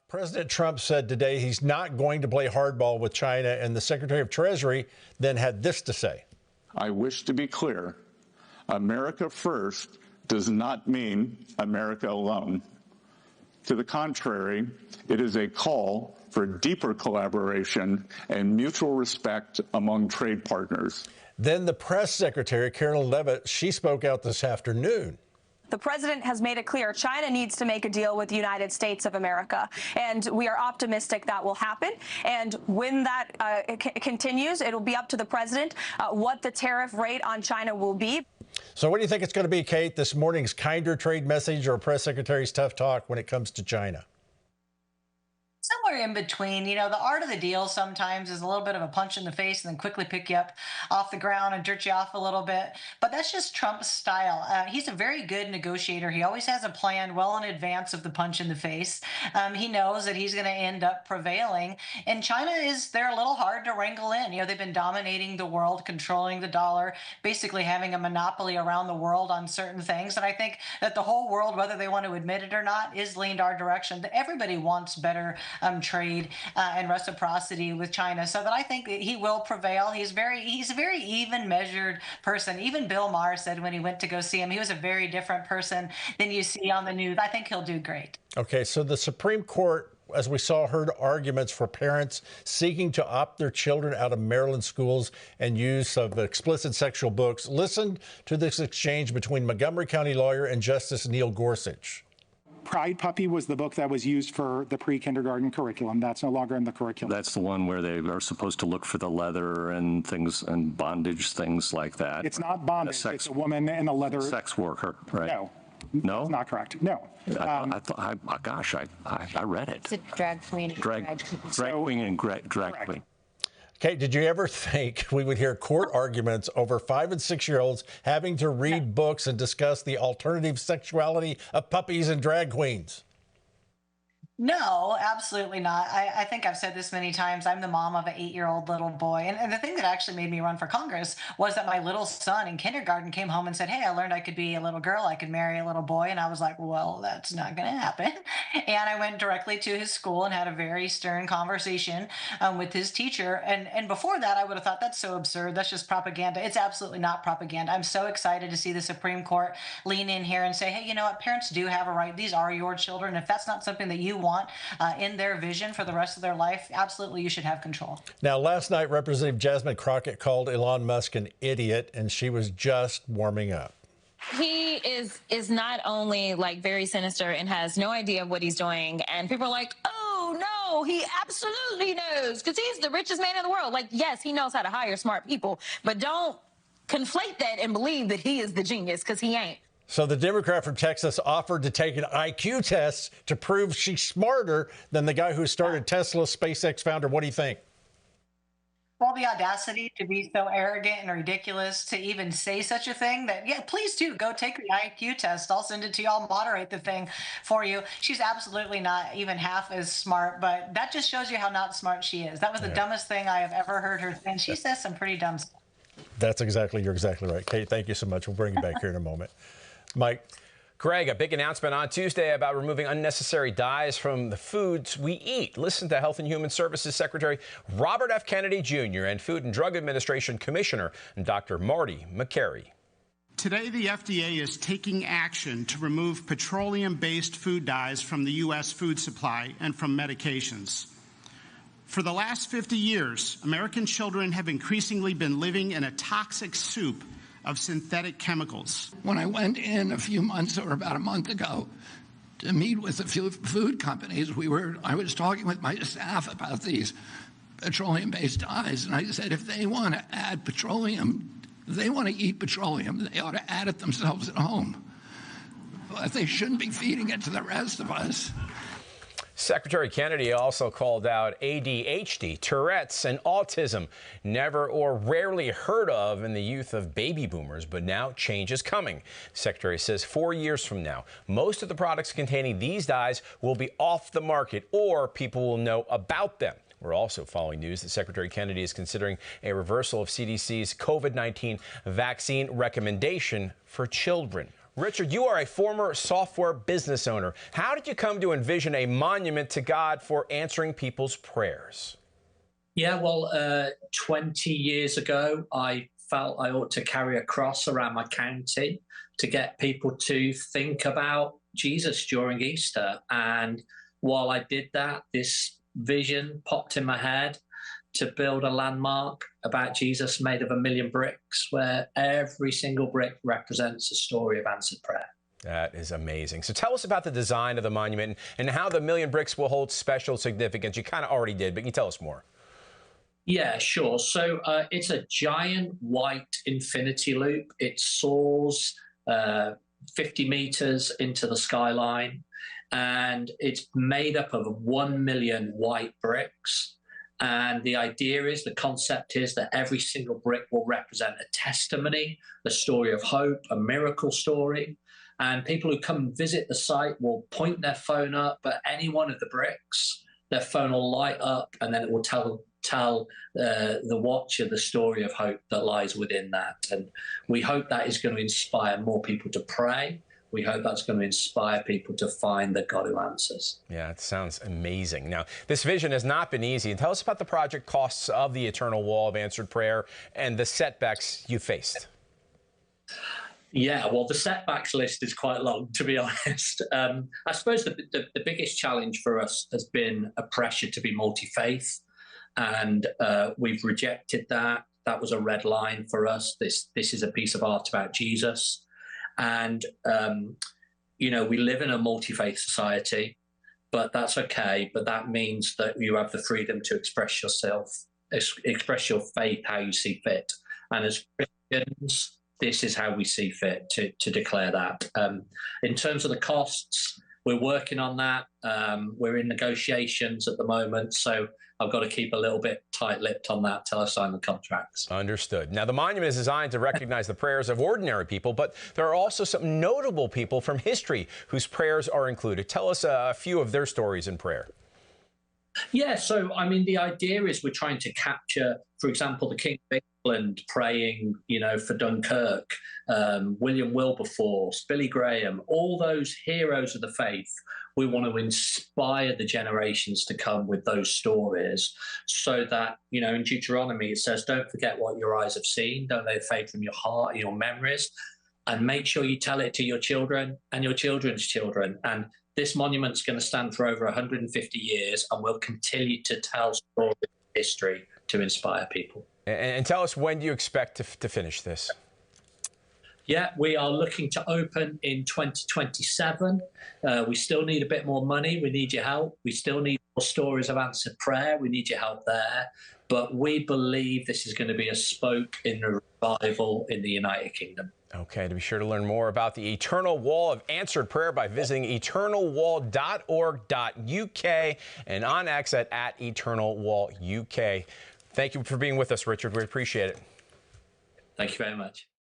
President Trump said today he's not going to play hardball with China, and the Secretary of Treasury then had this to say. I wish to be clear. America first does not mean America alone. To the contrary, it is a call for deeper collaboration and mutual respect among trade partners. Then the press secretary, Carolyn Leavitt, she spoke out this afternoon. The president has made it clear China needs to make a deal with the United States of America, and we are optimistic that will happen. And when that continues, it'll be up to the president what the tariff rate on China will be. So what do you think it's going to be, Kate, this morning's kinder trade message or press secretary's tough talk when it comes to China? Somewhere in between. You know, the art of the deal sometimes is a little bit of a punch in the face and then quickly pick you up off the ground and dirt you off a little bit. But that's just Trump's style. He's a very good negotiator. He always has a plan well in advance of the punch in the face. He knows that he's going to end up prevailing. And China they're a little hard to wrangle in. You know, they've been dominating the world, controlling the dollar, basically having a monopoly around the world on certain things. And I think that the whole world, whether they want to admit it or not, is leaned our direction. Everybody wants better trade and reciprocity with China, so that I think that he will prevail. He's a very even measured person. Even Bill Maher said when he went to go see him, he was a very different person than you see on the news. I think he'll do great. Okay, so the Supreme Court, as we saw, heard arguments for parents seeking to opt their children out of Maryland schools and use of explicit sexual books. Listen to this exchange between Montgomery County lawyer and Justice Neil Gorsuch. Pride Puppy was the book that was used for the pre-kindergarten curriculum. That's no longer in the curriculum. That's the one where they are supposed to look for the leather and things and bondage, things like that. It's not bondage. It's a woman in a leather. Sex worker, right? No. No? That's not correct. No. I read it. It's a drag queen. Drag queen and drag queen. Kate, did you ever think we would hear court arguments over 5- and 6-year-olds having to read books and discuss the alternative sexuality of puppies and drag queens? No, absolutely not. I think I've said this many times. I'm the mom of an 8-year-old little boy. And the thing that actually made me run for Congress was that my little son in kindergarten came home and said, hey, I learned I could be a little girl. I could marry a little boy. And I was like, well, that's not going to happen. And I went directly to his school and had a very stern conversation with his teacher. And before that, I would have thought that's so absurd. That's just propaganda. It's absolutely not propaganda. I'm so excited to see the Supreme Court lean in here and say, hey, you know what? Parents do have a right. These are your children. If that's not something that you want in their vision for the rest of their life, absolutely you should have control. Now, last night, Representative Jasmine Crockett called Elon Musk an idiot, and she was just warming up. He is not only like very sinister and has no idea what he's doing, and people are like, oh no, he absolutely knows because he's the richest man in the world. Like, yes, he knows how to hire smart people, but don't conflate that and believe that he is the genius, because he ain't. So the Democrat from Texas offered to take an IQ test to prove she's smarter than the guy who started Tesla, SpaceX founder. What do you think? Well, the audacity to be so arrogant and ridiculous to even say such a thing, that, yeah, please do go take the IQ test. I'll send it to you. I'll moderate the thing for you. She's absolutely not even half as smart, but that just shows you how not smart she is. That was the dumbest thing I have ever heard her say. And she says some pretty dumb stuff. You're exactly right. Kate, thank you so much. We'll bring you back here in a moment. Mike. Greg, a big announcement on Tuesday about removing unnecessary dyes from the foods we eat. Listen to Health and Human Services Secretary Robert F. Kennedy Jr. and Food and Drug Administration Commissioner Dr. Marty Makary. Today, the FDA is taking action to remove petroleum-based food dyes from the U.S. food supply and from medications. For the last 50 years, American children have increasingly been living in a toxic soup of synthetic chemicals. When I went in a few months or about a month ago to meet with a few food companies, I was talking with my staff about these petroleum-based dyes, and I said if they want to add petroleum, if they want to eat petroleum, they ought to add it themselves at home. But they shouldn't be feeding it to the rest of us. Secretary Kennedy also called out ADHD, Tourette's, and autism, never or rarely heard of in the youth of baby boomers, but now change is coming. The Secretary says 4 years from now, most of the products containing these dyes will be off the market or people will know about them. We're also following news that Secretary Kennedy is considering a reversal of CDC's COVID-19 vaccine recommendation for children. Richard, you are a former software business owner. How did you come to envision a monument to God for answering people's prayers? Yeah, well, 20 years ago, I felt I ought to carry a cross around my county to get people to think about Jesus during Easter. And while I did that, this vision popped in my head to build a landmark about Jesus made of 1 million bricks, where every single brick represents a story of answered prayer. That is amazing. So tell us about the design of the monument and how the 1 million bricks will hold special significance. You kind of already did, but can you tell us more? Yeah, sure. So it's a giant white infinity loop. It soars 50 meters into the skyline, and it's made up of 1 million white bricks. And the idea is, the concept is that every single brick will represent a testimony, a story of hope, a miracle story. And people who come and visit the site will point their phone up at any one of the bricks. Their phone will light up, and then it will tell the watcher the story of hope that lies within that. And we hope that is going to inspire more people to pray. We hope that's going to inspire people to find the God who answers. Yeah, it sounds amazing. Now, this vision has not been easy. Tell us about the project costs of the Eternal Wall of Answered Prayer and the setbacks you faced. Yeah, well, the setbacks list is quite long, to be honest. I suppose the biggest challenge for us has been a pressure to be multi-faith, and we've rejected that. That was a red line for us. This is a piece of art about Jesus. And, you know, we live in a multi-faith society, but that's okay. But that means that you have the freedom to express yourself, express your faith how you see fit. And as Christians, this is how we see fit to declare that. In terms of the costs, we're working on that. We're in negotiations at the moment, so I've got to keep a little bit tight-lipped on that till I sign the contracts. Understood. Now, the monument is designed to recognize the prayers of ordinary people, but there are also some notable people from history whose prayers are included. Tell us a few of their stories in prayer. Yeah, so, I mean, the idea is we're trying to capture, for example, the King of England praying, you know, for Dunkirk, William Wilberforce, Billy Graham, all those heroes of the faith. We want to inspire the generations to come with those stories so that, you know, in Deuteronomy, it says, don't forget what your eyes have seen, don't let it fade from your heart and your memories, and make sure you tell it to your children and your children's children. And this monument's going to stand for over 150 years and will continue to tell stories of history to inspire people. And tell us, when do you expect to finish this? Yeah, we are looking to open in 2027. We still need a bit more money. We need your help. We still need more stories of answered prayer. We need your help there. But we believe this is going to be a spoke in the revival in the United Kingdom. Okay, to be sure to learn more about the Eternal Wall of Answered Prayer by visiting eternalwall.org.uk and on X at @EternalWallUK. Thank you for being with us, Richard. We appreciate it. Thank you very much.